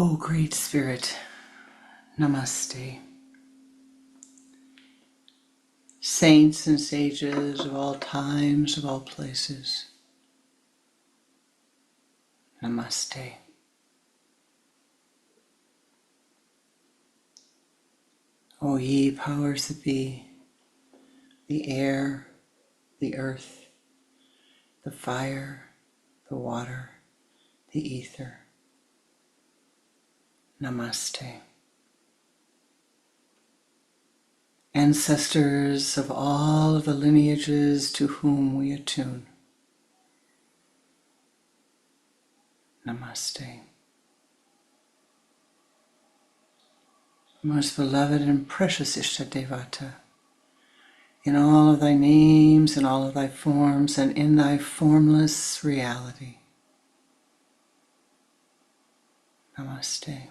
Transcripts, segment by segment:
Oh, Great Spirit, Namaste. Saints and sages of all times, of all places, Namaste. O ye powers that be, the air, the earth, the fire, the water, the ether, Namaste. Ancestors of all of the lineages to whom we attune, Namaste. Most beloved and precious Ishtadevata, in all of thy names, in all of thy forms, and in thy formless reality, Namaste.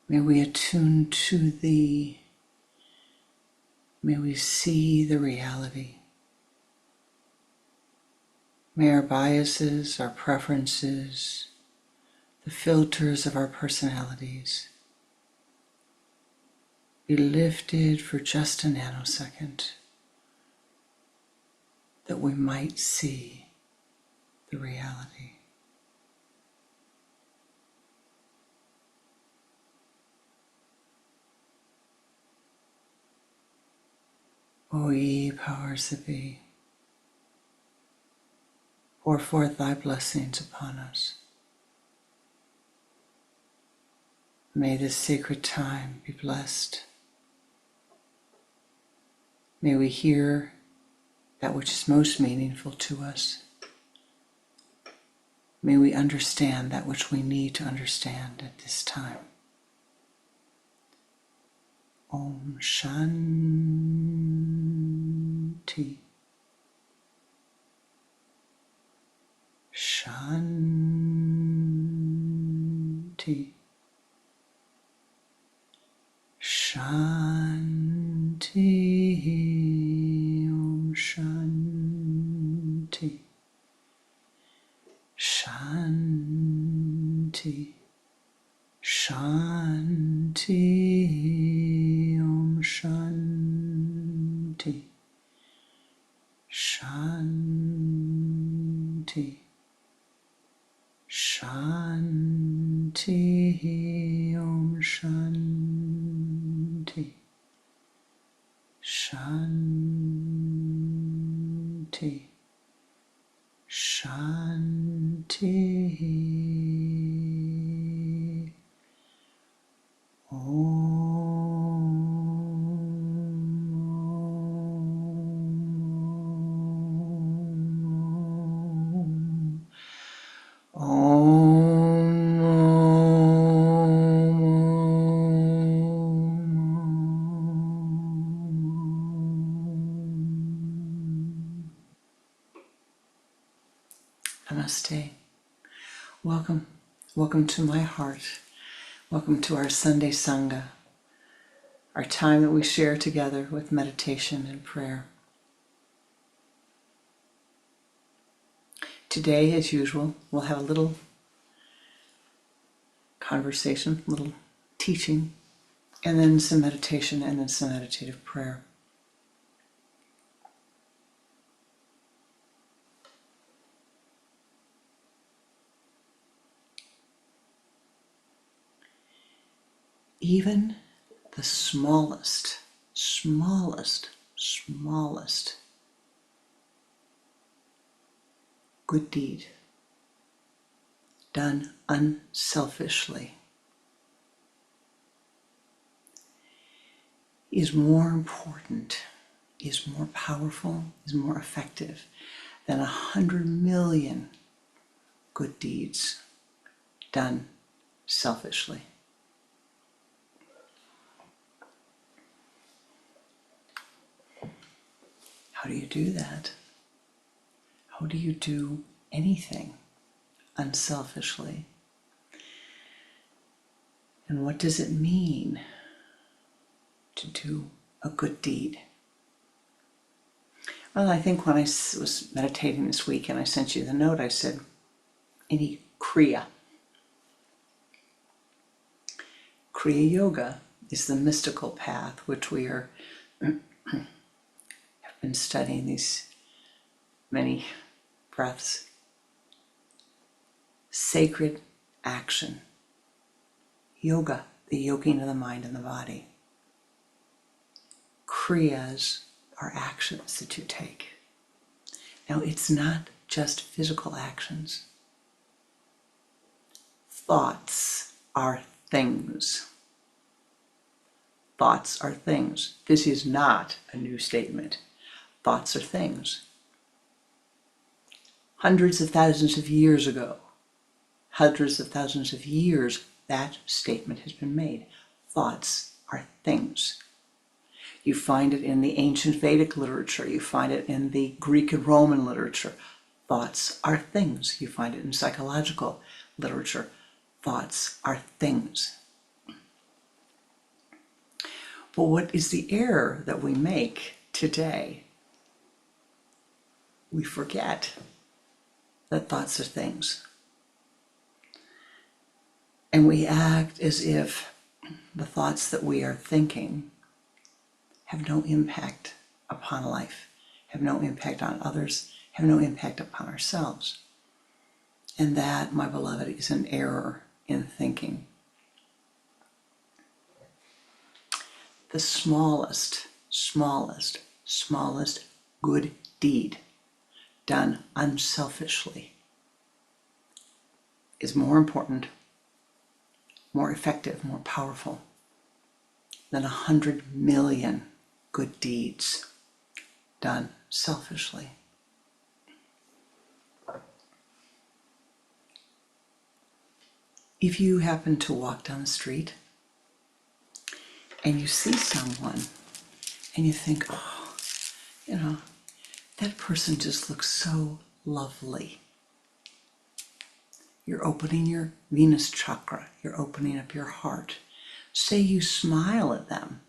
May we attune to thee. May we see the reality. May our biases, our preferences, the filters of our personalities be lifted for just a nanosecond, that we might see the reality. O ye powers that be, pour forth thy blessings upon us. May this sacred time be blessed. May we hear that which is most meaningful to us. May we understand that which we need to understand at this time. Om Shanti. Shanti. Shanti. Om Shanti. Shanti. Shanti. Om Shanti. Shanti. Shanti. Om Shanti. Shanti. Shanti. Namaste. Welcome. Welcome to my heart. Welcome to our Sunday Sangha, our time that we share together with meditation and prayer. Today, as usual, we'll have a little conversation, a little teaching, and then some meditation, and then some meditative prayer. Even the smallest good deed done unselfishly is more important, is more powerful, is more effective than 100 million good deeds done selfishly. How do you do that? How do you do anything unselfishly? And what does it mean to do a good deed? Well, I think when I was meditating this week and I sent you the note, I said, any Kriya. Kriya Yoga is the mystical path which we have been studying these many breaths. Sacred action. Yoga, the yoking of the mind and the body. Kriyas are actions that you take. Now, it's not just physical actions. Thoughts are things. Thoughts are things. This is not a new statement. Thoughts are things. Hundreds of thousands of years ago, hundreds of thousands of years, that statement has been made. Thoughts are things. You find it in the ancient Vedic literature. You find it in the Greek and Roman literature. Thoughts are things. You find it in psychological literature. Thoughts are things. But what is the error that we make today? We forget that thoughts are things. And we act as if the thoughts that we are thinking have no impact upon life, have no impact on others, have no impact upon ourselves. And that, my beloved, is an error in thinking. The smallest good deed done unselfishly is more important, more effective, more powerful than 100 million good deeds done selfishly. If you happen to walk down the street and you see someone and you think, oh, that person just looks so lovely. You're opening your Venus chakra. You're opening up your heart. Say you smile at them.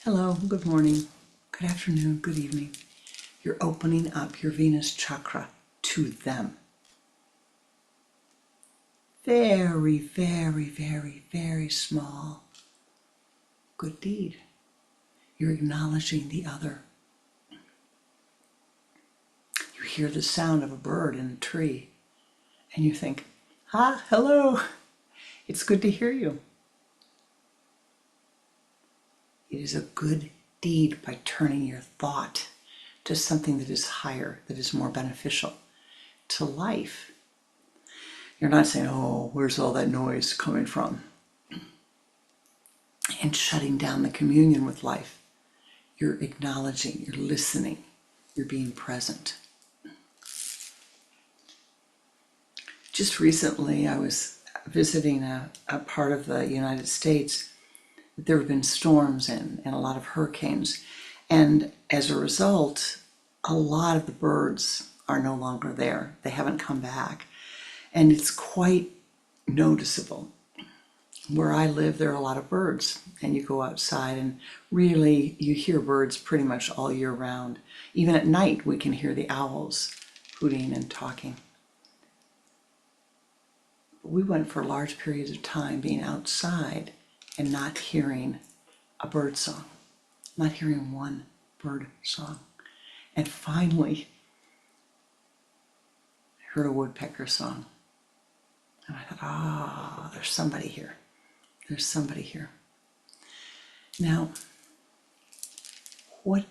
Hello, good morning, good afternoon, good evening. You're opening up your Venus chakra to them. Very, very, very, very small good deed. You're acknowledging the other. You hear the sound of a bird in a tree and you think, hello, it's good to hear you. It is a good deed by turning your thought to something that is higher, that is more beneficial to life. You're not saying, oh, where's all that noise coming from? And shutting down the communion with life. You're acknowledging, you're listening, you're being present. Just recently, I was visiting a part of the United States. There have been storms and a lot of hurricanes. And as a result, a lot of the birds are no longer there. They haven't come back. And it's quite noticeable. Where I live, there are a lot of birds. And you go outside and really you hear birds pretty much all year round. Even at night, we can hear the owls hooting and talking. We went for large periods of time being outside and not hearing a bird song, not hearing one bird song. And finally, I heard a woodpecker song. And I thought, there's somebody here. There's somebody here. Now, what's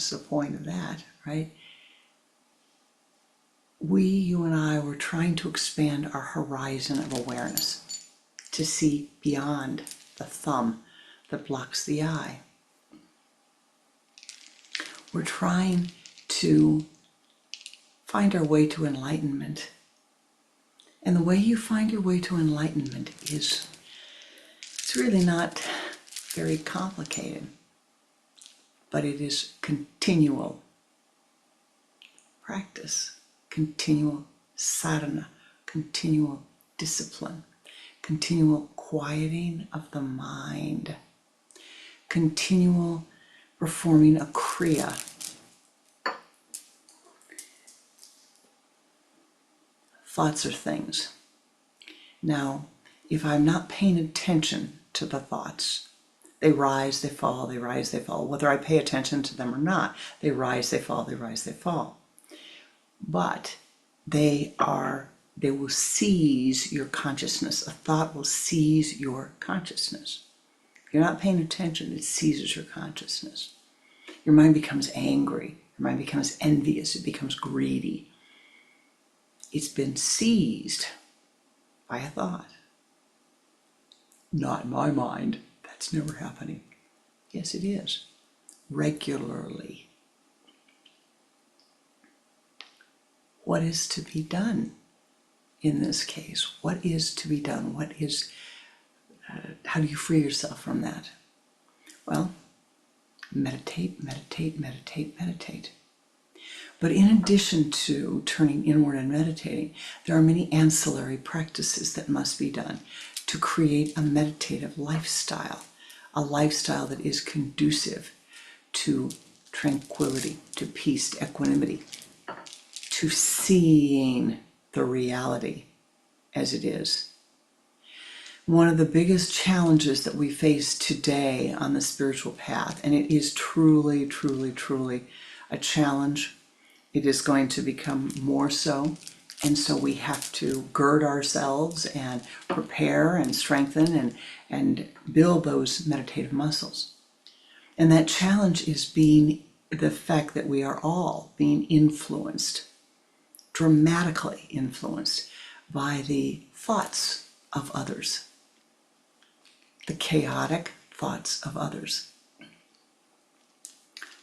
the point of that, right? You and I were trying to expand our horizon of awareness, to see beyond the thumb that blocks the eye. We're trying to find our way to enlightenment. And the way you find your way to enlightenment it's really not very complicated, but it is continual practice, continual sadhana, continual discipline, continual quieting of the mind, continual performing a kriya. Thoughts are things. Now, if I'm not paying attention to the thoughts, they rise, they fall, they rise, they fall. Whether I pay attention to them or not, they rise, they fall, they rise, they fall. But they will seize your consciousness. A thought will seize your consciousness. If you're not paying attention, it seizes your consciousness. Your mind becomes angry. Your mind becomes envious. It becomes greedy. It's been seized by a thought. Not in my mind. That's never happening. Yes, it is. Regularly. What is to be done in this case? What is to be done? How do you free yourself from that? Well, meditate, meditate, meditate, meditate. But in addition to turning inward and meditating, there are many ancillary practices that must be done to create a meditative lifestyle, a lifestyle that is conducive to tranquility, to peace, to equanimity, to seeing the reality as it is. One of the biggest challenges that we face today on the spiritual path, and it is truly, truly, truly a challenge. It is going to become more so. And so we have to gird ourselves and prepare and strengthen and build those meditative muscles. And that challenge is the fact that we are all being influenced, dramatically influenced by the thoughts of others, the chaotic thoughts of others.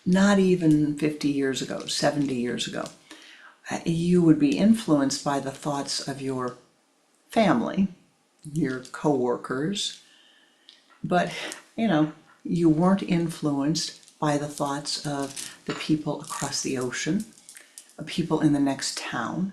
Not even 50 years ago, 70 years ago, you would be influenced by the thoughts of your family, your coworkers, but you weren't influenced by the thoughts of the people across the ocean, of people in the next town.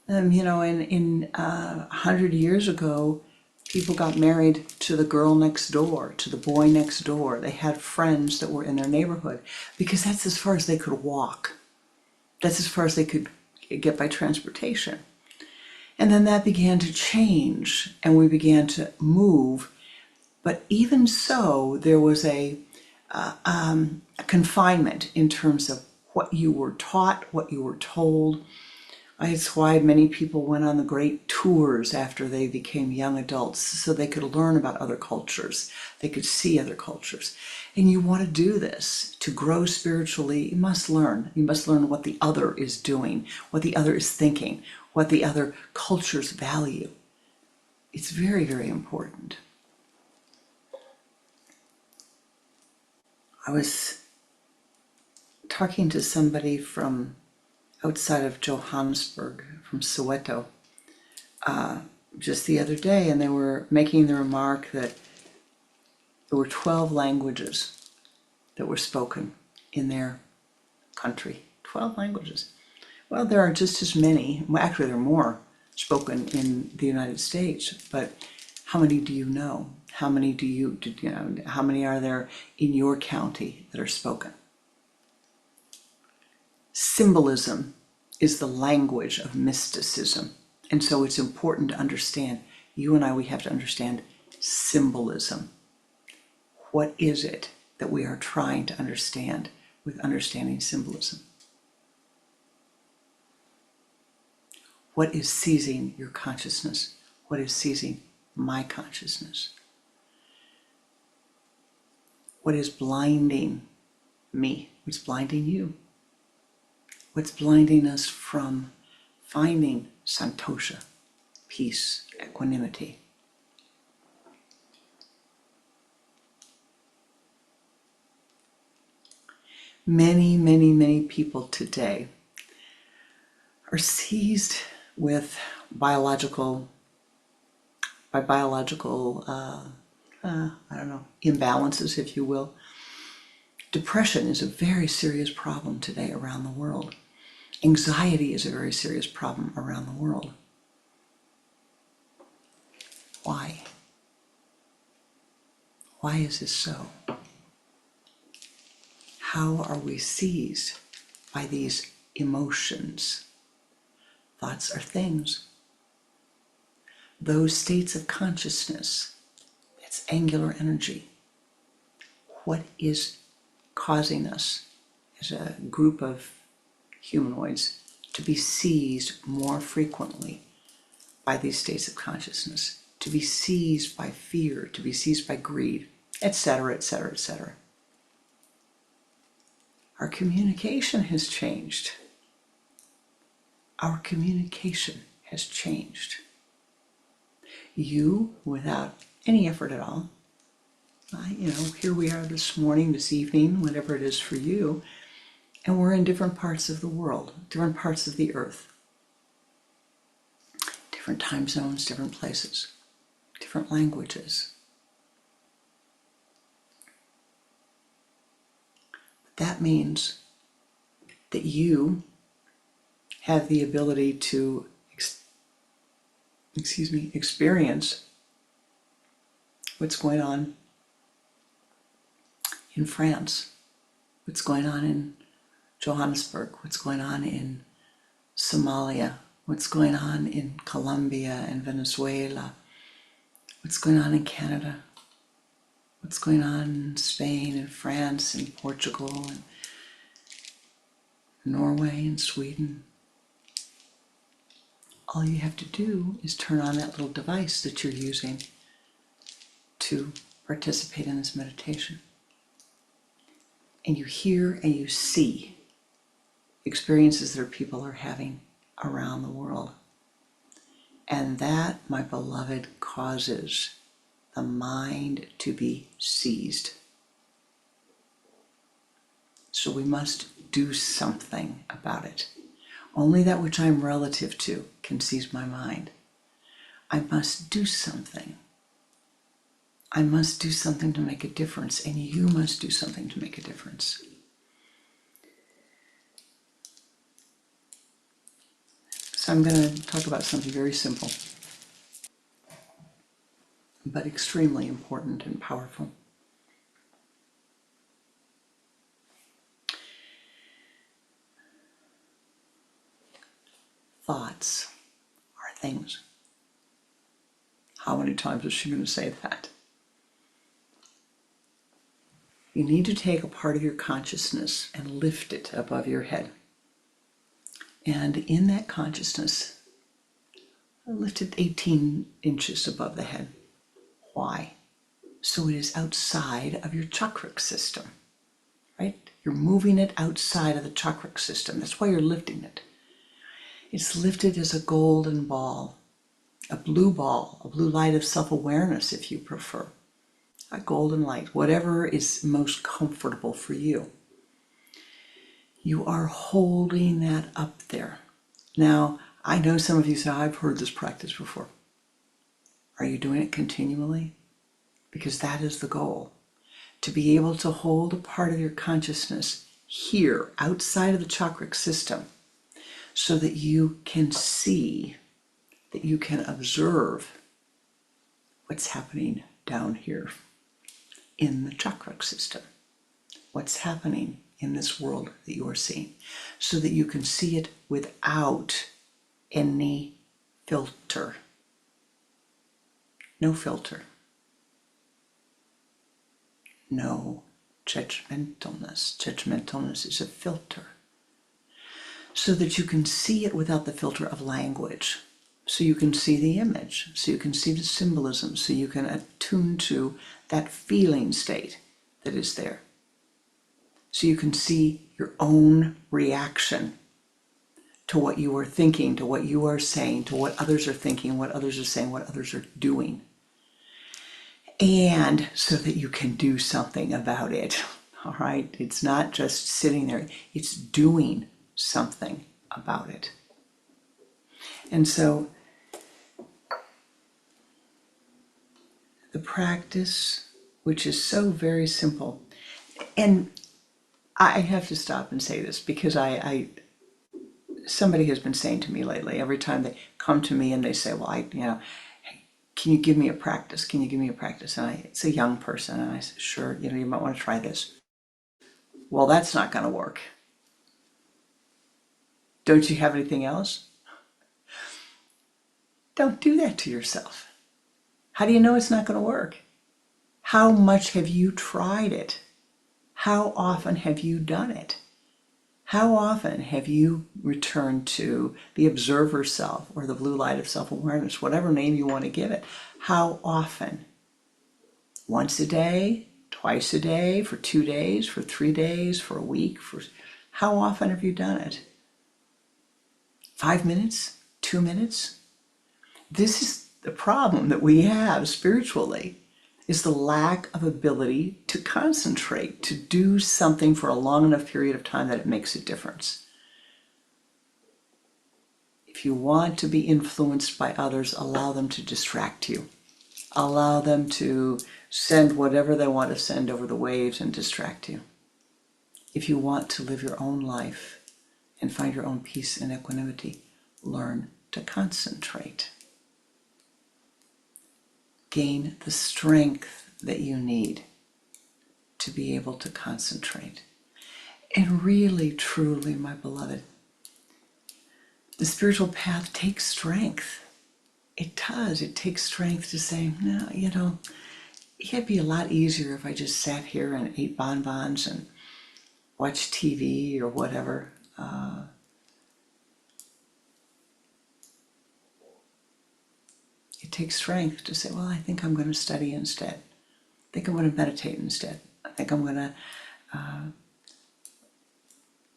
In 100 years ago, people got married to the girl next door, to the boy next door. They had friends that were in their neighborhood because that's as far as they could walk. That's as far as they could get by transportation. And then that began to change and we began to move. But even so, there was a confinement in terms of what you were taught, what you were told. It's why many people went on the great tours after they became young adults, so they could learn about other cultures. They could see other cultures. And you want to do this. To grow spiritually, you must learn. You must learn what the other is doing, what the other is thinking, what the other cultures value. It's very, very important. I was talking to somebody from outside of Johannesburg, from Soweto, just the other day, and they were making the remark that there were 12 languages that were spoken in their country. 12 languages. Well, there are just as many, well, actually there are more spoken in the United States, but how many do you know? How many how many are there in your county that are spoken? Symbolism is the language of mysticism. And so it's important to understand, you and I, we have to understand symbolism. What is it that we are trying to understand with understanding symbolism? What is seizing your consciousness? What is seizing my consciousness? What is blinding me? What's blinding you? What's blinding us from finding santosha, peace, equanimity? Many, many, many people today are seized with biological imbalances, if you will. Depression is a very serious problem today around the world. Anxiety is a very serious problem around the world. Why? Why is this so? How are we seized by these emotions? Thoughts are things. Those states of consciousness, it's angular energy. What is causing us as a group of humanoids to be seized more frequently by these states of consciousness, to be seized by fear, to be seized by greed, etc., etc., etc. Our communication has changed. Our communication has changed. You, without any effort at all, here we are this morning, this evening, whatever it is for you, and we're in different parts of the world, different parts of the earth, different time zones, different places, different languages. That means that you have the ability to experience what's going on in France, what's going on in Johannesburg, what's going on in Somalia, what's going on in Colombia and Venezuela, what's going on in Canada, what's going on in Spain and France and Portugal and Norway and Sweden. All you have to do is turn on that little device that you're using to participate in this meditation. And you hear and you see experiences that people are having around the world. And that, my beloved, causes the mind to be seized. So we must do something about it. Only that which I am relative to can seize my mind. I must do something. I must do something to make a difference, and you must do something to make a difference. So I'm going to talk about something very simple, but extremely important and powerful. Thoughts are things. How many times is she going to say that? You need to take a part of your consciousness and lift it above your head. And in that consciousness, lift it 18 inches above the head. Why? So it is outside of your chakra system, right? You're moving it outside of the chakra system. That's why you're lifting it. It's lifted as a golden ball, a blue light of self-awareness, if you prefer. A golden light, whatever is most comfortable for you. You are holding that up there. Now, I know some of you say, I've heard this practice before. Are you doing it continually? Because that is the goal. To be able to hold a part of your consciousness here, outside of the chakra system, so that you can see, that you can observe what's happening down here in the chakra system, what's happening in this world that you are seeing, so that you can see it without any filter. No filter. No judgmentalness. Judgmentalness is a filter. So that you can see it without the filter of language. So you can see the image, so you can see the symbolism, so you can attune to that feeling state that is there. So you can see your own reaction to what you are thinking, to what you are saying, to what others are thinking, what others are saying, what others are doing. And so that you can do something about it, all right? It's not just sitting there, it's doing something about it. And so the practice, which is so very simple, and I have to stop and say this because somebody has been saying to me lately, every time they come to me and they say, well, hey, can you give me a practice? Can you give me a practice? And it's a young person, and I said, sure, you might want to try this. Well, that's not going to work. Don't you have anything else? Don't do that to yourself. How do you know it's not going to work? How much have you tried it? How often have you done it? How often have you returned to the observer self or the blue light of self-awareness, whatever name you want to give it? How often? Once a day, twice a day, for 2 days, for 3 days, for a week? How often have you done it? 5 minutes? 2 minutes? This is the problem that we have spiritually, is the lack of ability to concentrate, to do something for a long enough period of time that it makes a difference. If you want to be influenced by others, allow them to distract you. Allow them to send whatever they want to send over the waves and distract you. If you want to live your own life and find your own peace and equanimity, learn to concentrate. Gain the strength that you need to be able to concentrate. And really, truly, my beloved, the spiritual path takes strength. It does. It takes strength to say, no, it'd be a lot easier if I just sat here and ate bonbons and watched TV or whatever. It takes strength to say, well, I think I'm going to study instead. I think I'm going to meditate instead. I think I'm going to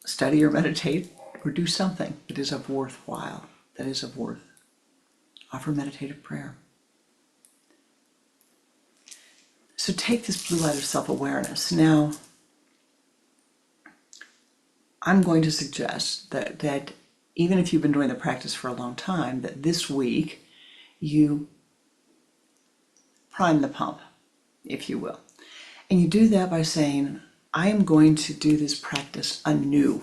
study or meditate or do something that is of worthwhile, that is of worth. Offer meditative prayer. So take this blue light of self-awareness. Now, I'm going to suggest that even if you've been doing the practice for a long time, that this week you prime the pump, if you will. And you do that by saying, I am going to do this practice anew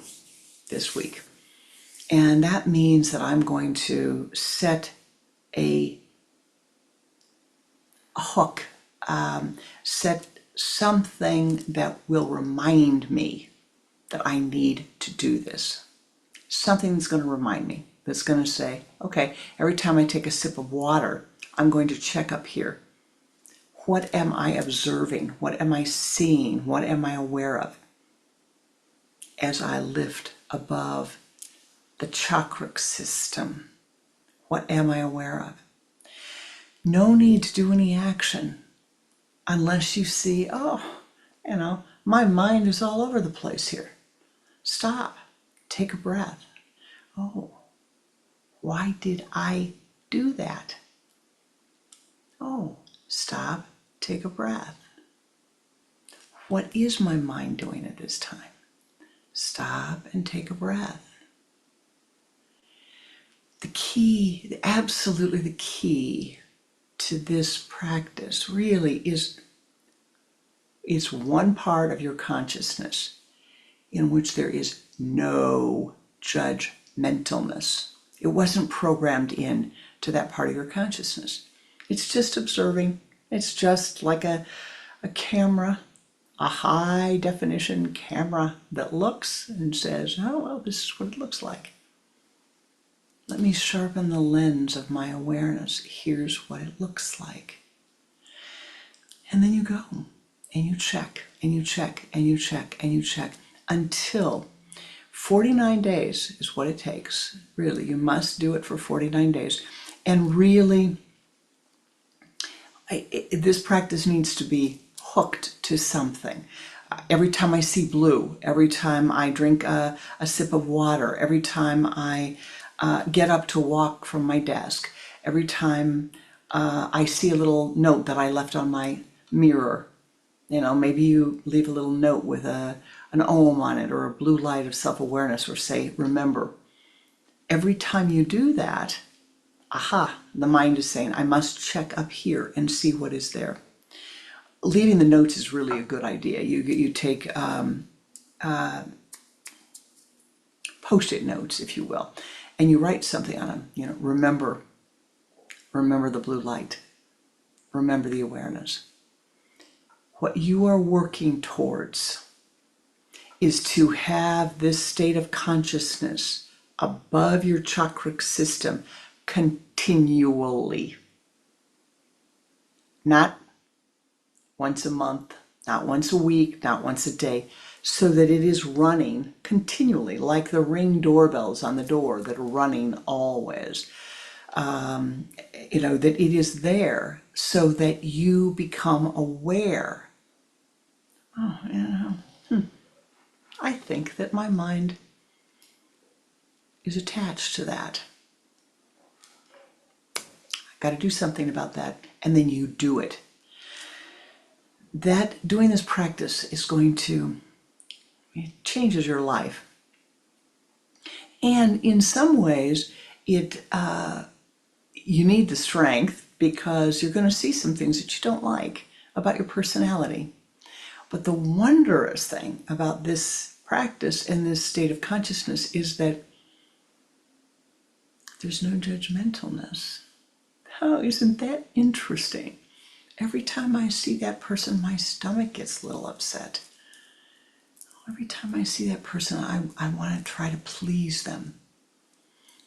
this week. And that means that I'm going to set a hook, set something that will remind me that I need to do this. Something that's going to remind me, that's going to say, okay, every time I take a sip of water, I'm going to check up here. What am I observing? What am I seeing? What am I aware of as I lift above the chakra system? What am I aware of? No need to do any action unless you see, my mind is all over the place here. Stop. Take a breath. Oh, why did I do that? Oh, stop. Take a breath. What is my mind doing at this time? Stop and take a breath. The key, absolutely the key to this practice really is one part of your consciousness in which there is no judgmentalness. It wasn't programmed in to that part of your consciousness. It's just observing. It's just like a camera, a high definition camera that looks and says, oh, well, this is what it looks like. Let me sharpen the lens of my awareness. Here's what it looks like. And then you go and you check and you check and you check and you check until 49 days is what it takes. Really, you must do it for 49 days. And really, this practice needs to be hooked to something. Every time I see blue, every time I drink a sip of water, every time I get up to walk from my desk, every time I see a little note that I left on my mirror. Maybe you leave a little note with an Om on it or a blue light of self-awareness or say, remember. Every time you do that, the mind is saying, I must check up here and see what is there. Leaving the notes is really a good idea. You take Post-it notes, if you will, and you write something on them. Remember the blue light. Remember the awareness. What you are working towards is to have this state of consciousness above your chakra system, continually. Not once a month, not once a week, not once a day, so that it is running continually, like the Ring doorbells on the door that are running always. That it is there so that you become aware. I think that my mind is attached to that. I got to do something about that, and then you do it. That doing this practice is going to, it changes your life. And in some ways, you need the strength because you're going to see some things that you don't like about your personality. But the wondrous thing about this practice and this state of consciousness is that there's no judgmentalness. Oh, isn't that interesting? Every time I see that person, my stomach gets a little upset. Every time I see that person, I want to try to please them.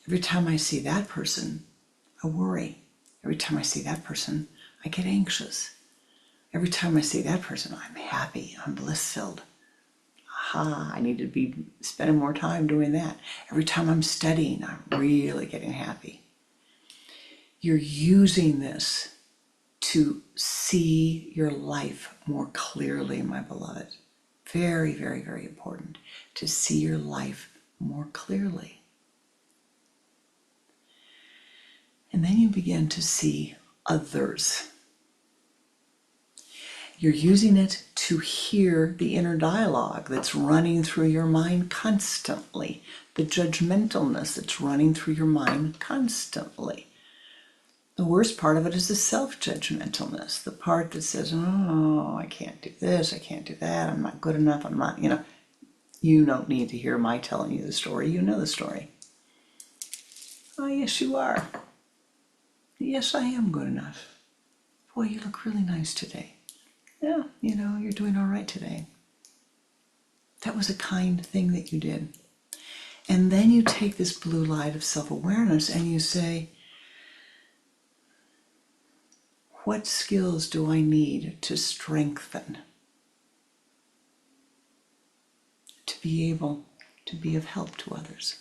Every time I see that person, I worry. Every time I see that person, I get anxious. Every time I see that person, I'm happy, I'm bliss-filled. Aha, I need to be spending more time doing that. Every time I'm studying, I'm really getting happy. You're using this to see your life more clearly, my beloved. Very, very, very important to see your life more clearly. And then you begin to see others. You're using it to hear the inner dialogue that's running through your mind constantly, the judgmentalness that's running through your mind constantly. The worst part of it is the self-judgmentalness, the part that says, oh, I can't do this, I can't do that, I'm not good enough, I'm not, you don't need to hear my telling you the story, you know the story. Oh, yes, you are. Yes, I am good enough. Boy, you look really nice today. Yeah, you're doing all right today. That was a kind thing that you did. And then you take this blue light of self-awareness and you say, what skills do I need to strengthen to be able to be of help to others?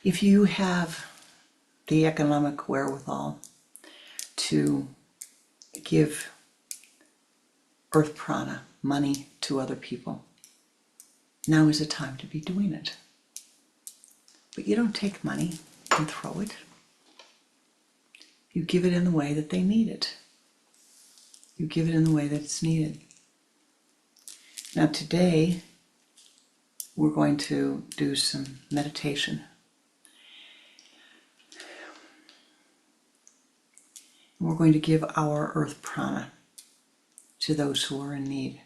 If you have the economic wherewithal to give earth prana, money, to other people, now is the time to be doing it. But you don't take money and throw it. You give it in the way that they need it. You give it in the way that it's needed. Now today, we're going to do some meditation. We're going to give our earth prana to those who are in need.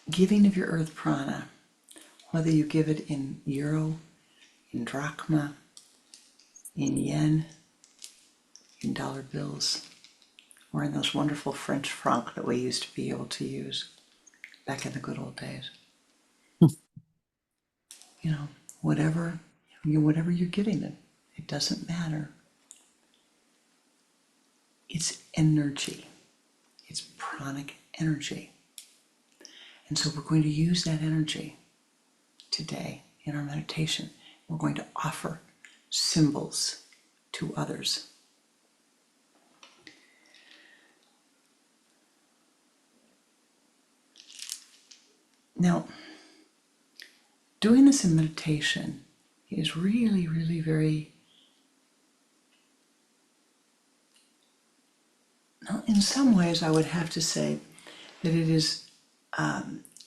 Giving of your earth prana, whether you give it in euro, in drachma, in yen, in dollar bills, or in those wonderful French francs that we used to be able to use back in the good old days. Whatever you're getting it, it doesn't matter. It's energy. It's pranic energy. And so we're going to use that energy today in our meditation. We're going to offer symbols to others. Now, doing this in meditation is really, really very, well, in some ways I would have to say that it is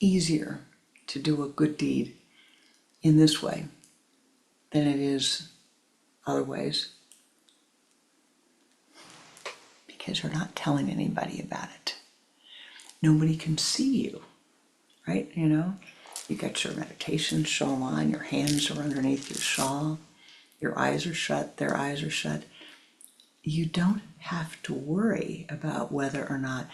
easier to do a good deed in this way than it is other ways, because you're not telling anybody about it. Nobody can see you right? You know, you got your meditation shawl on, your hands are underneath your shawl, your eyes are shut, their eyes are shut. You don't have to worry about whether or not,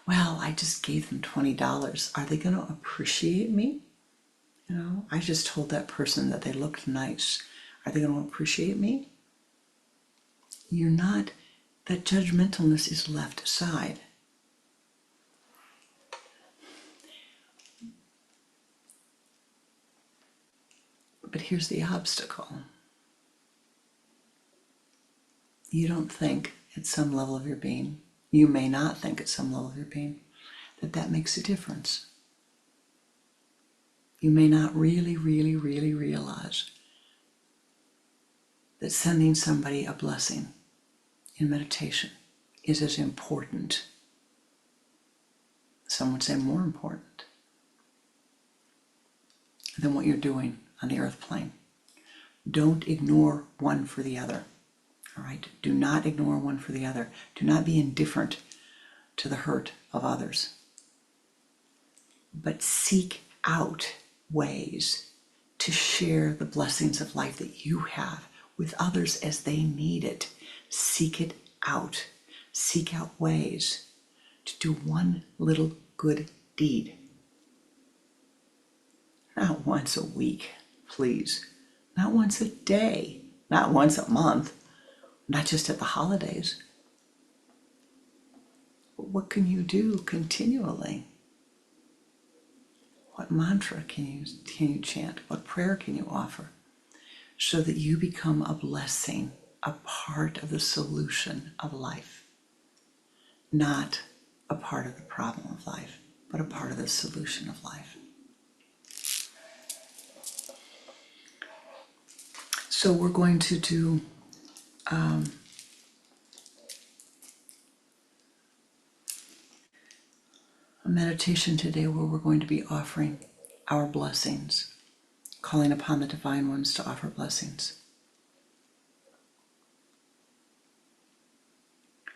well, I just gave them $20. Are they going to appreciate me? You know, I just told that person that they looked nice. Are they going to appreciate me? You're not, that judgmentalness is left aside. But here's the obstacle. You don't think at some level of your being, you may not think at some level of your being, that that makes a difference. You may not really realize that sending somebody a blessing in meditation is as important, some would say more important, than what you're doing on the earth plane. Don't ignore one for the other. All right? Do not ignore one for the other. Do not be indifferent to the hurt of others. But seek out ways to share the blessings of life that you have with others as they need it. Seek it out. Seek out ways to do one little good deed. Not once a week, please. Not once a day. Not once a month. Not just at the holidays. But what can you do continually? What mantra can you chant? What prayer can you offer? So that you become a blessing, a part of the solution of life. Not a part of the problem of life, but a part of the solution of life. So we're going to do a meditation today where we're going to be offering our blessings, calling upon the divine ones to offer blessings.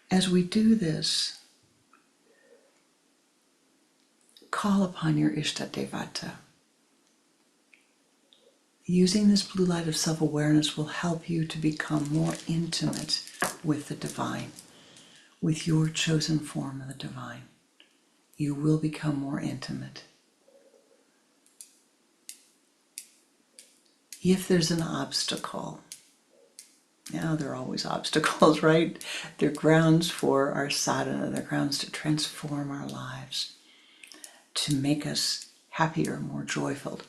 As we do this, call upon your Ishta Devata. Using this blue light of self-awareness will help you to become more intimate with the divine, with your chosen form of the divine. You will become more intimate. If there's an obstacle, now there are always obstacles, right? They're grounds for our sadhana, they're grounds to transform our lives, to make us happier, more joyful,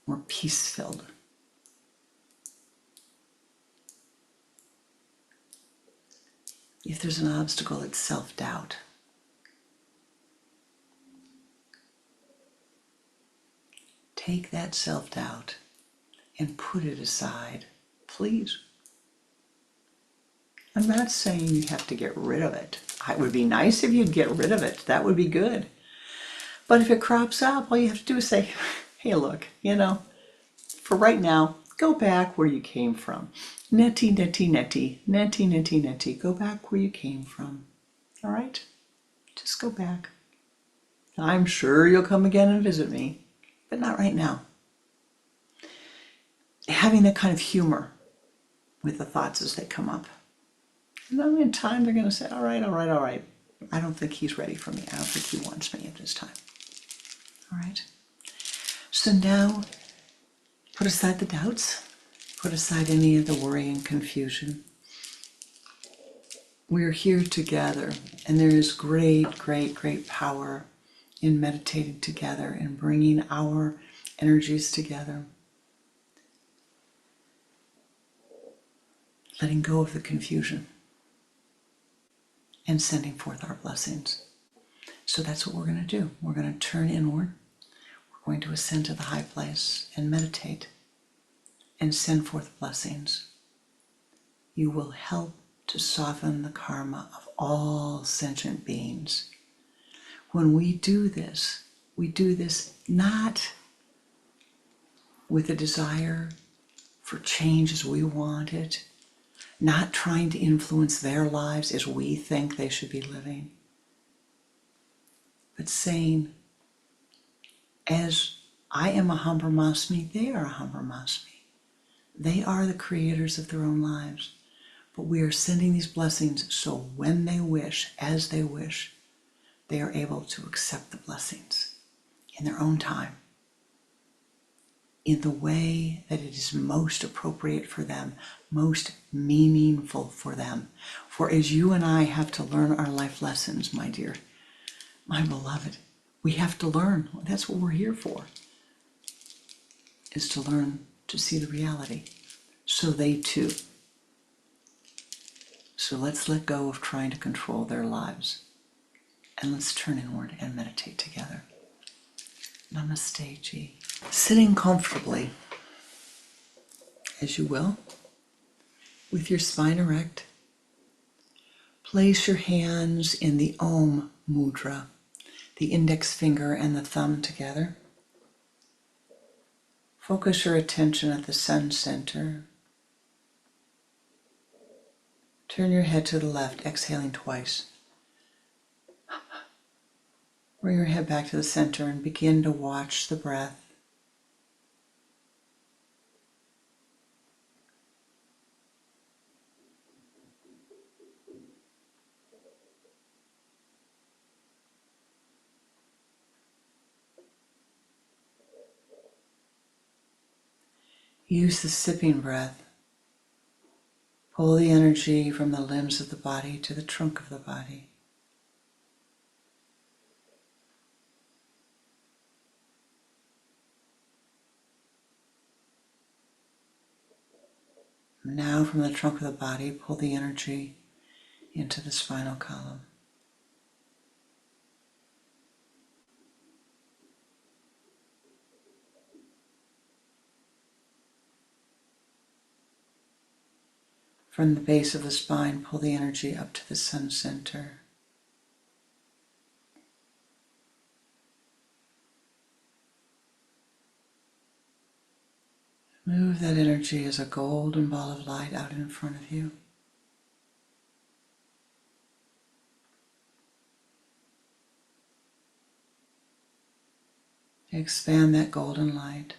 more peace-filled. If there's an obstacle, it's self-doubt. Take that self-doubt and put it aside, please. I'm not saying you have to get rid of it. It would be nice if you'd get rid of it. That would be good. But if it crops up, all you have to do is say, hey, look, for right now, go back where you came from. Neti, neti, neti, neti, neti, neti. Go back where you came from. All right? Just go back. I'm sure you'll come again and visit me, but not right now. Having that kind of humor with the thoughts as they come up. And then in time, they're going to say, all right. I don't think he's ready for me. I don't think he wants me at this time. All right? So now, put aside the doubts. Put aside any of the worry and confusion. We're here together, and there is great power in meditating together and bringing our energies together. Letting go of the confusion and sending forth our blessings. So that's what we're going to do. We're going to turn inward. We're going to ascend to the high place and meditate and send forth blessings. You will help to soften the karma of all sentient beings. When we do this not with a desire for change as we want it, not trying to influence their lives as we think they should be living, but saying, as I am a Hum Brahmasmi, they are a Hum Brahmasmi. They are the creators of their own lives. But we are sending these blessings so when they wish, as they wish, they are able to accept the blessings in their own time, in the way that it is most appropriate for them, most meaningful for them. For as you and I have to learn our life lessons, my dear, my beloved, we have to learn. That's what we're here for, is to learn to see the reality. So they too. So let's let go of trying to control their lives. And let's turn inward and meditate together. Namaste, Ji. Sitting comfortably, as you will, with your spine erect. Place your hands in the Om Mudra, the index finger and the thumb together. Focus your attention at the sun center. Turn your head to the left, exhaling twice. Bring your head back to the center and begin to watch the breath. Use the sipping breath. Pull the energy from the limbs of the body to the trunk of the body. Now from the trunk of the body, pull the energy into the spinal column. From the base of the spine, pull the energy up to the sun center. Move that energy as a golden ball of light out in front of you. Expand that golden light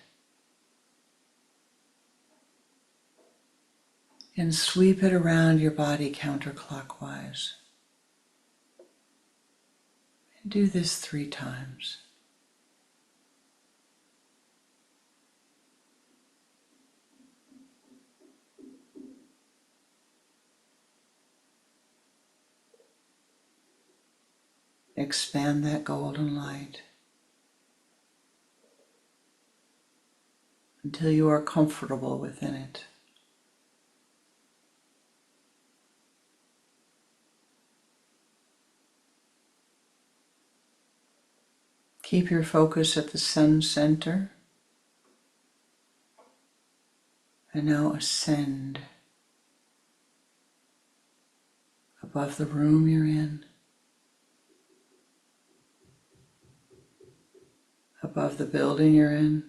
and sweep it around your body counterclockwise. And do this 3 times. Expand that golden light until you are comfortable within it. Keep your focus at the sun center and now ascend above the room you're in, above the building you're in,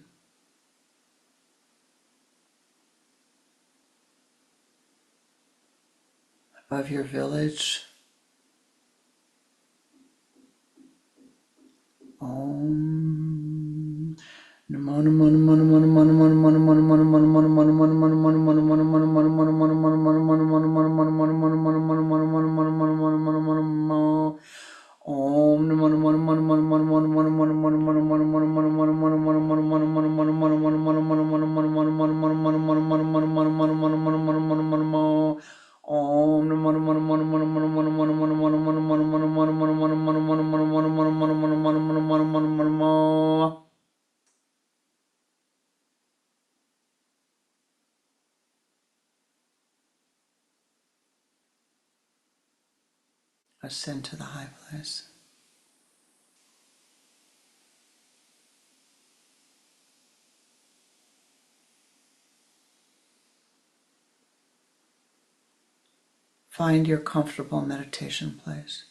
above your village. Om Namo Namo Namo Namo Namo Namo Namo Namo Namo Ascend to the high place. Find your comfortable meditation place.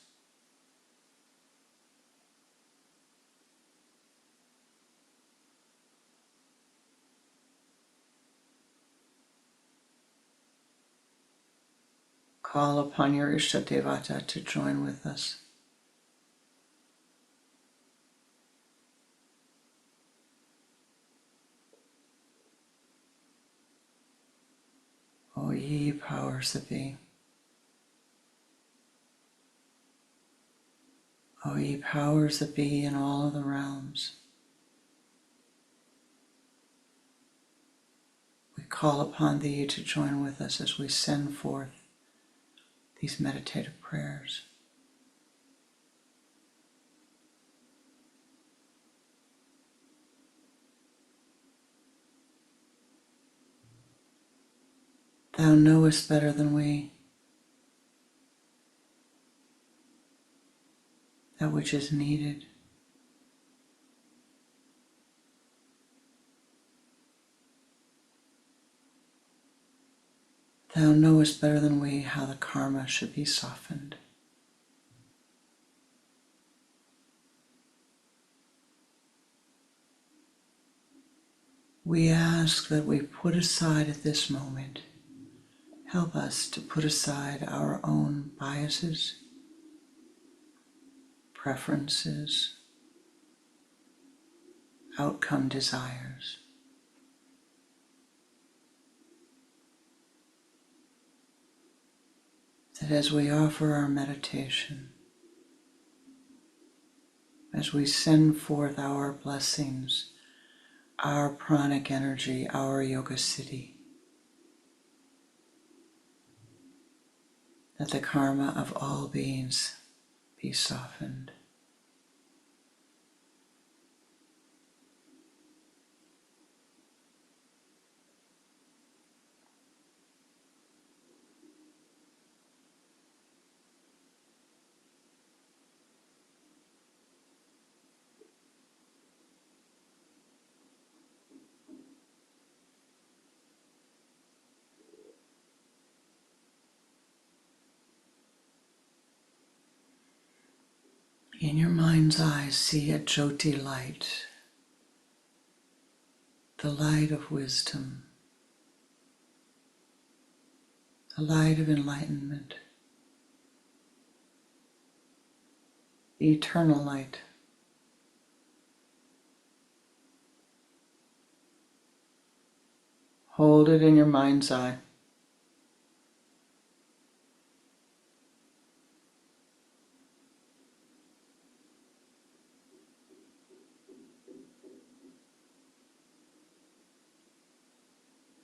Call upon your Ishtadevata to join with us. ye powers that be. O ye powers that be in all of the realms. We call upon thee to join with us as we send forth these meditative prayers. Thou knowest better than we that which is needed. Thou knowest better than we how the karma should be softened. We ask that we put aside at this moment, help us to put aside our own biases, preferences, outcome desires. That as we offer our meditation, as we send forth our blessings, our pranic energy, our yoga siddhi, that the karma of all beings be softened. In your mind's eye, see a Jyoti light, the light of wisdom, the light of enlightenment, the eternal light. Hold it in your mind's eye.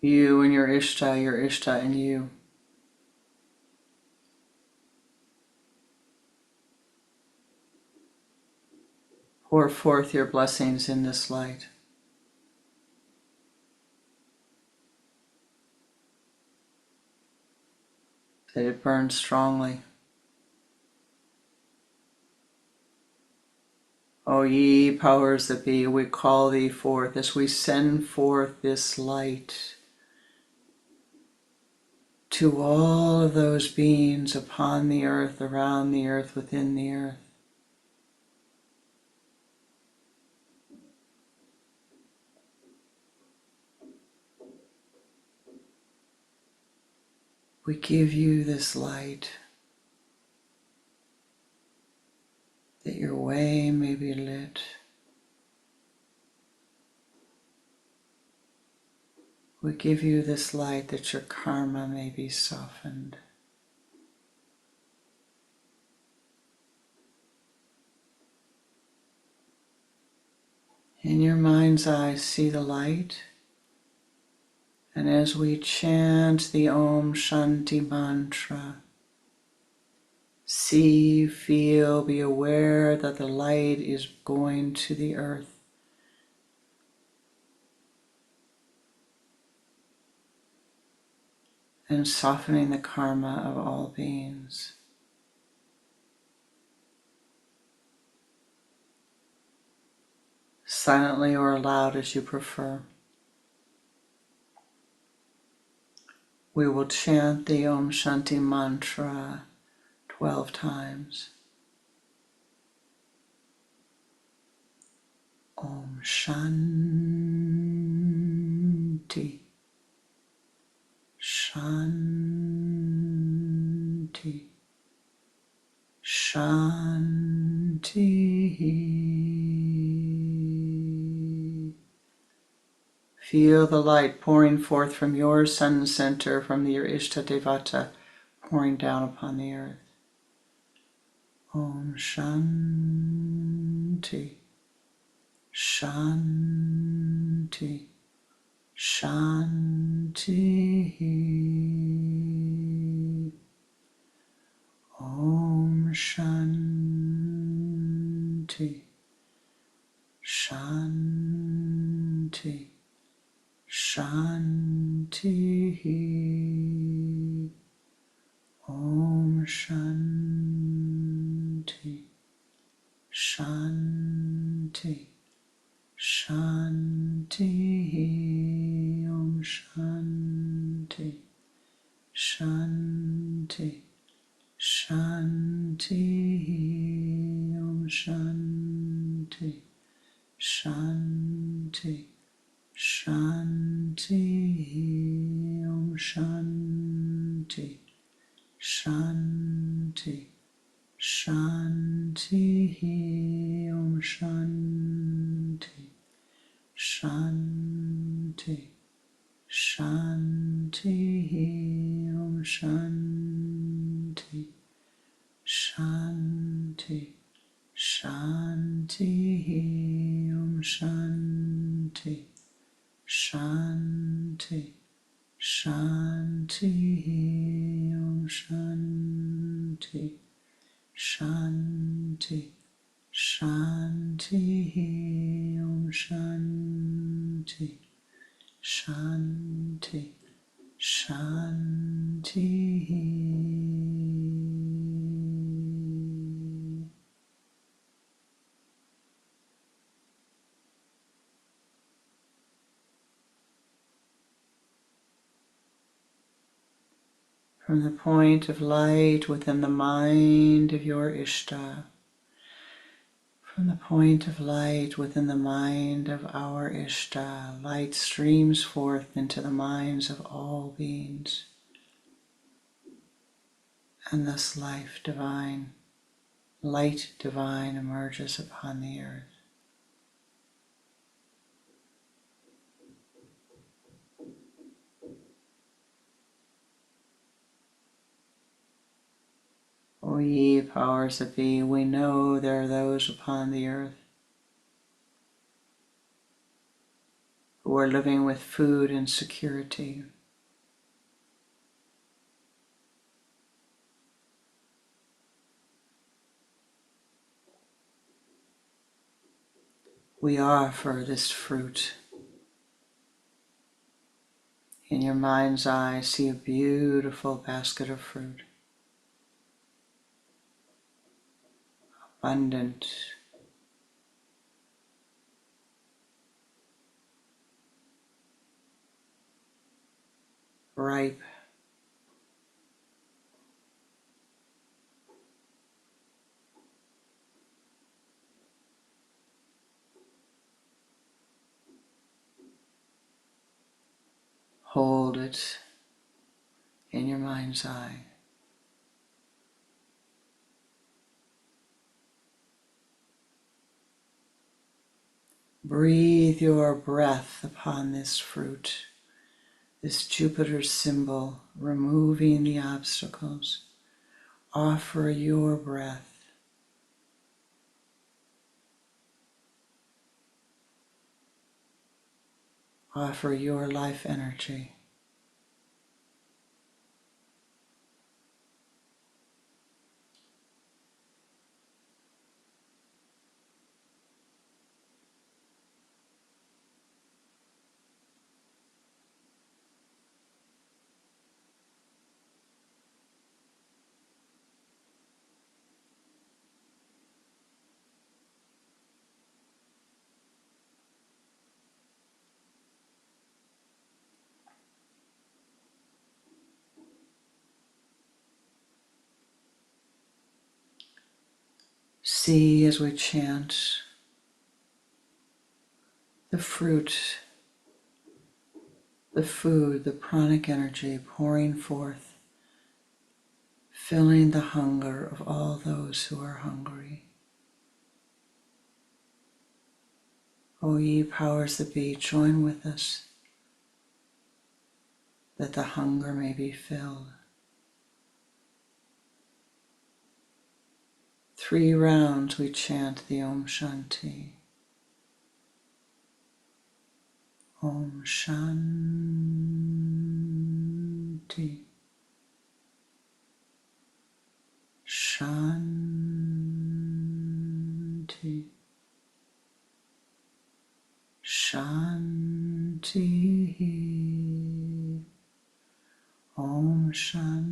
You and your Ishta and you. Pour forth your blessings in this light. That it burns strongly. O ye powers that be, we call thee forth as we send forth this light to all of those beings upon the earth, around the earth, within the earth. We give you this light, that your way may be lit. We give you this light that your karma may be softened. In your mind's eye, see the light, and as we chant the Om Shanti mantra, see, feel, be aware that the light is going to the earth. And softening the karma of all beings. Silently or aloud as you prefer. We will chant the Om Shanti mantra 12 times. Om Shanti, Shanti, Shanti. Feel the light pouring forth from your sun center, from your Ishta Devata, pouring down upon the earth. Om Shanti, Shanti, Shanti. Om Shanti, Shanti, Shanti. Om Shanti, Shanti, Shanti. Om Shanti, Shanti, Shanti. Om Shanti, Shanti, Shanti. Om Shanti, Shanti, Shanti. Om Shanti, Shanti, Shanti. Om Shanti, Shanti, Shanti. Om Shanti, Shanti, Shanti. Om Shanti, Shanti, Shanti. Om Shanti, Shanti, Shanti. From the point of light within the mind of your Ishta, from the point of light within the mind of our Ishta, light streams forth into the minds of all beings, and thus life divine, light divine emerges upon the earth. O ye powers that be, we know there are those upon the earth who are living with food insecurity. We offer this fruit. In your mind's eye, see a beautiful basket of fruit. Abundant, ripe, hold it in your mind's eye. Breathe your breath upon this fruit, this Jupiter symbol, removing the obstacles. Offer your breath. Offer your life energy. See as we chant the fruit, the food, the pranic energy pouring forth, filling the hunger of all those who are hungry. O ye powers that be, join with us that the hunger may be filled. 3 rounds we chant the Om Shanti. Om Shanti. Shanti. Shanti. Om Shanti.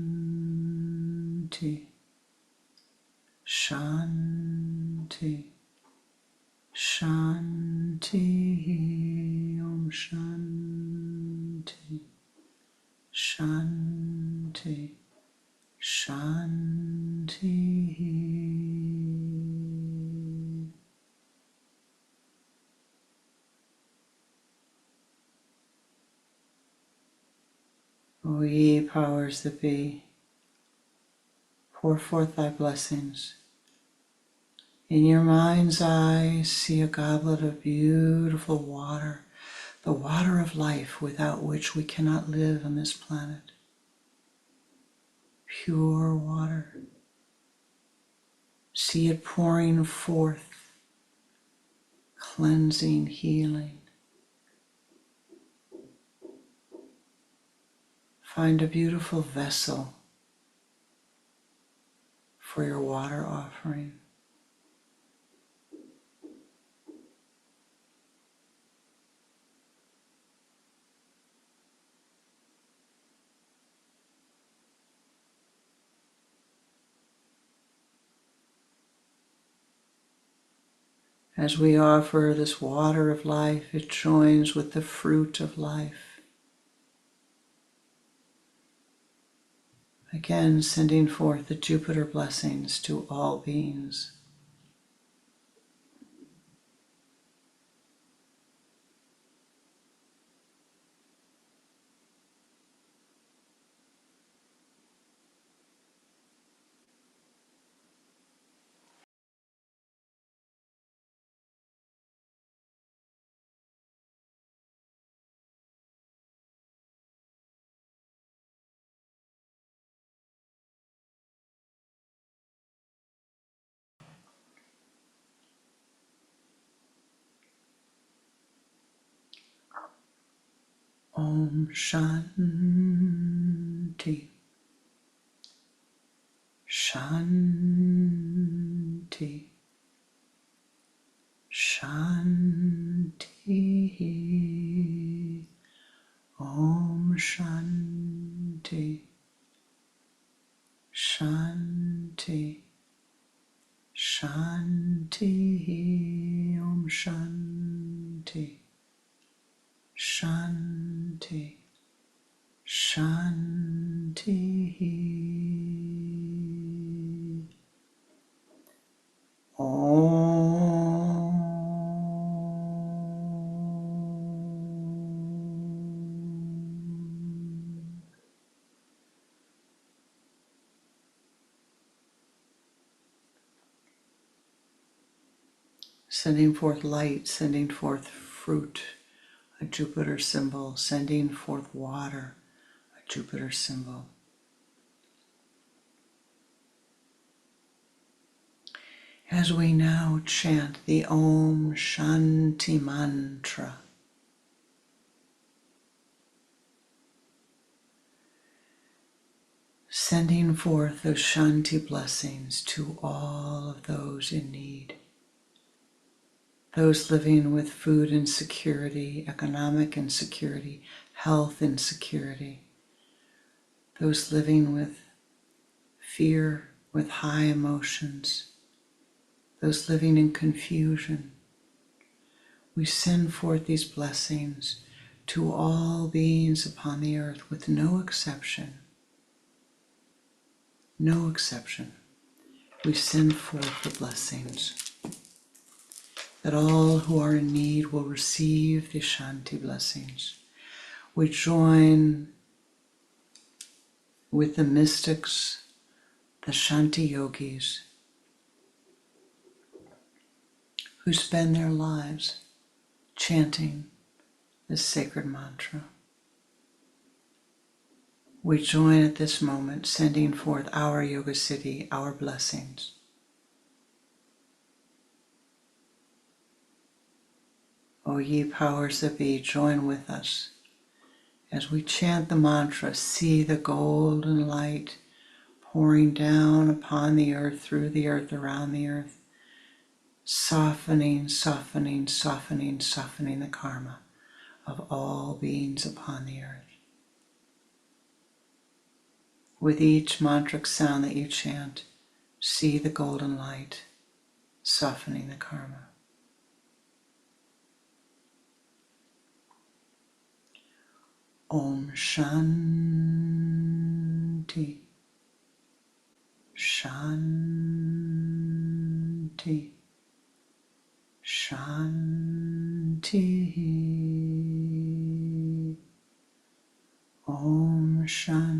Shanti. Shanti. Om Shanti. Shanti. Shanti. O ye powers that be, pour forth thy blessings. In your mind's eye, see a goblet of beautiful water, the water of life without which we cannot live on this planet. Pure water. See it pouring forth, cleansing, healing. Find a beautiful vessel for your water offering. As we offer this water of life, it joins with the fruit of life. Again, sending forth the Jupiter blessings to all beings. Om Shanti. Shanti. Shanti. Om Shanti. Shanti. Shanti. Om Shanti. Shanti. Shanti. Om. Sending forth light, sending forth fruit, a Jupiter symbol, sending forth water, a Jupiter symbol. As we now chant the Om Shanti mantra, sending forth those Shanti blessings to all of those in need. Those living with food insecurity, economic insecurity, health insecurity. Those living with fear, with high emotions. Those living in confusion. We send forth these blessings to all beings upon the earth with no exception. No exception. We send forth the blessings that all who are in need will receive the Shanti blessings. We join with the mystics, the Shanti yogis, who spend their lives chanting this sacred mantra. We join at this moment, sending forth our Yoga City, our blessings. O ye powers that be, join with us as we chant the mantra, see the golden light pouring down upon the earth, through the earth, around the earth, softening, softening, softening, softening the karma of all beings upon the earth. With each mantric sound that you chant, see the golden light softening the karma. Om Shanti, Shanti, Shanti. Om Shanti,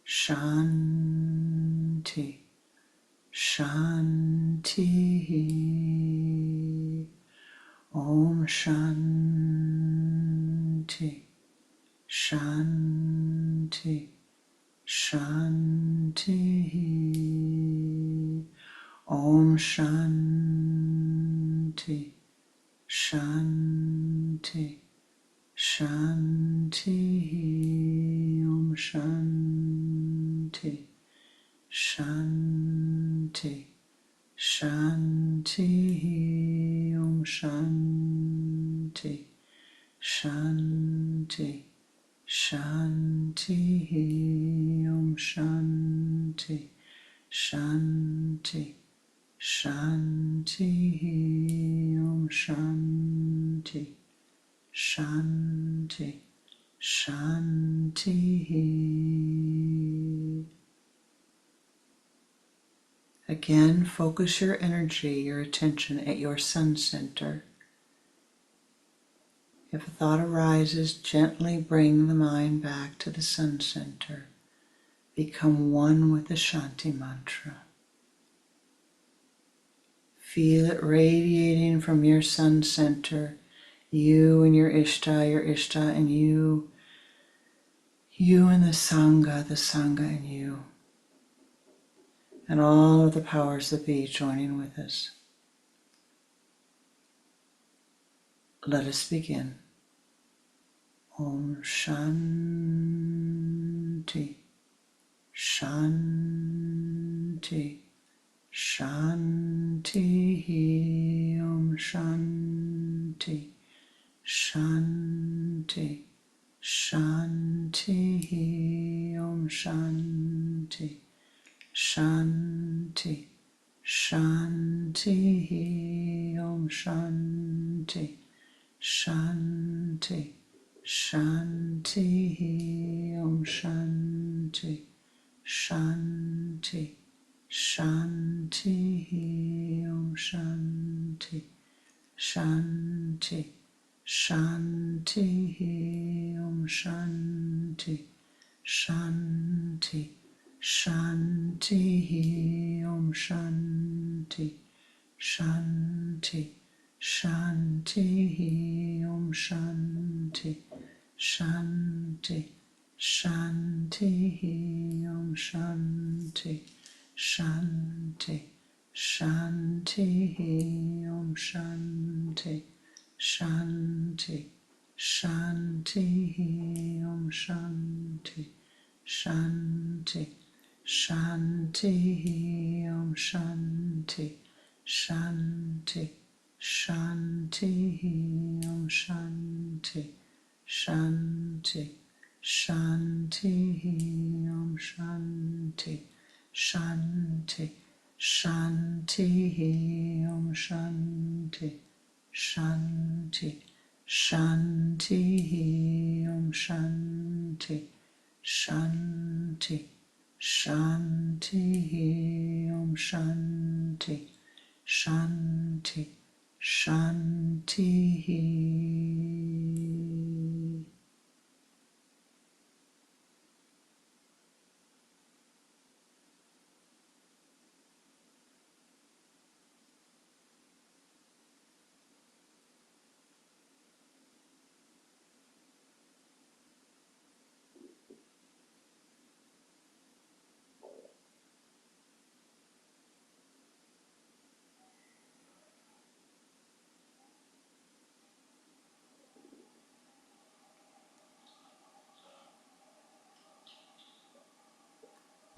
Shanti, Shanti. Om Shanti, Shanti, Shanti. Om Shanti, Shanti, Shanti. Om Shanti, Shanti, Shanti. Om Shanti, Shanti, Shanti. Om Shanti, Shanti, Shanti. Om Shanti, Shanti, Shanti. Again, focus your energy, your attention at your sun center. If a thought arises, gently bring the mind back to the sun center. Become one with the Shanti mantra. Feel it radiating from your sun center, you and your Ishta and you and the Sangha and you, and all of the powers that be joining with us. Let us begin. Om Shanti, Shanti, Shanti. Om Shanti, Shanti, Shanti. Om Shanti, Shanti, Shanti. Om Shanti, Shanti, Shanti. Om Shanti, Shanti, Shanti. Om Shanti, Shanti, Shanti. Om Shanti, Shanti, Shanti. Om Shanti, Shanti, Shanti. Om Shanti, Shanti, Shanti. Om Shanti, Shanti, Shanti. Om Shanti, Shanti, Shanti. Om Shanti, Shanti, Shanti. Om Shanti, Shanti, Shanti. Om Shanti, Shanti, Shanti. Om Shanti, Shanti, Shanti. Om Shanti, Shanti, Shanti. Om Shanti, Shanti, Shanti. Om Shanti, Shanti, Shanti.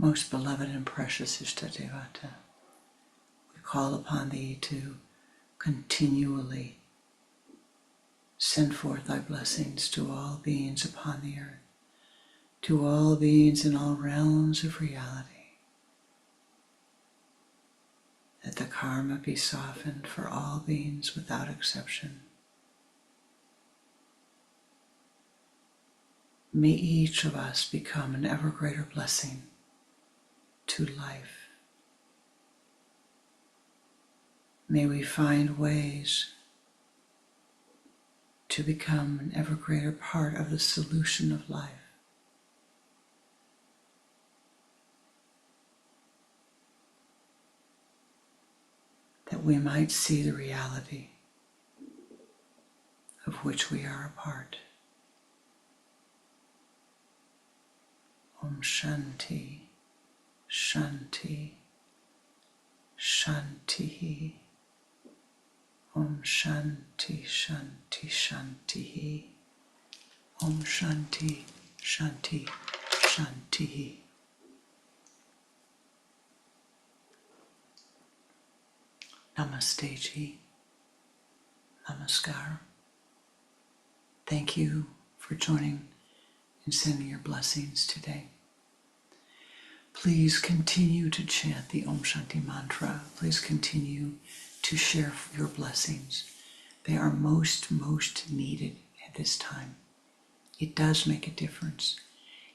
Most beloved and precious Ishtadevata, we call upon thee to continually send forth thy blessings to all beings upon the earth, to all beings in all realms of reality, that the karma be softened for all beings without exception. May each of us become an ever greater blessing to life. May we find ways to become an ever greater part of the solution of life. That we might see the reality of which we are a part. Om Shanti, Shanti, Shanti. Om Shanti, Shanti, Shanti. Om Shanti, Shanti, Shanti. Namaste ji. Namaskar. Thank you for joining and sending your blessings today. Please continue to chant the Om Shanti mantra. Please continue to share your blessings. They are most needed at this time. It does make a difference.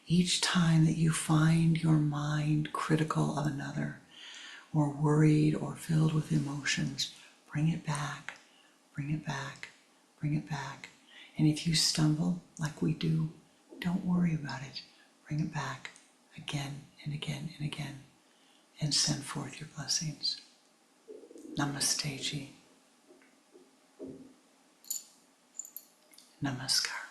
Each time that you find your mind critical of another, or worried or filled with emotions, bring it back, bring it back, bring it back. And if you stumble like we do, don't worry about it. Bring it back again and again and again, and send forth your blessings. Namaste ji. Namaskar.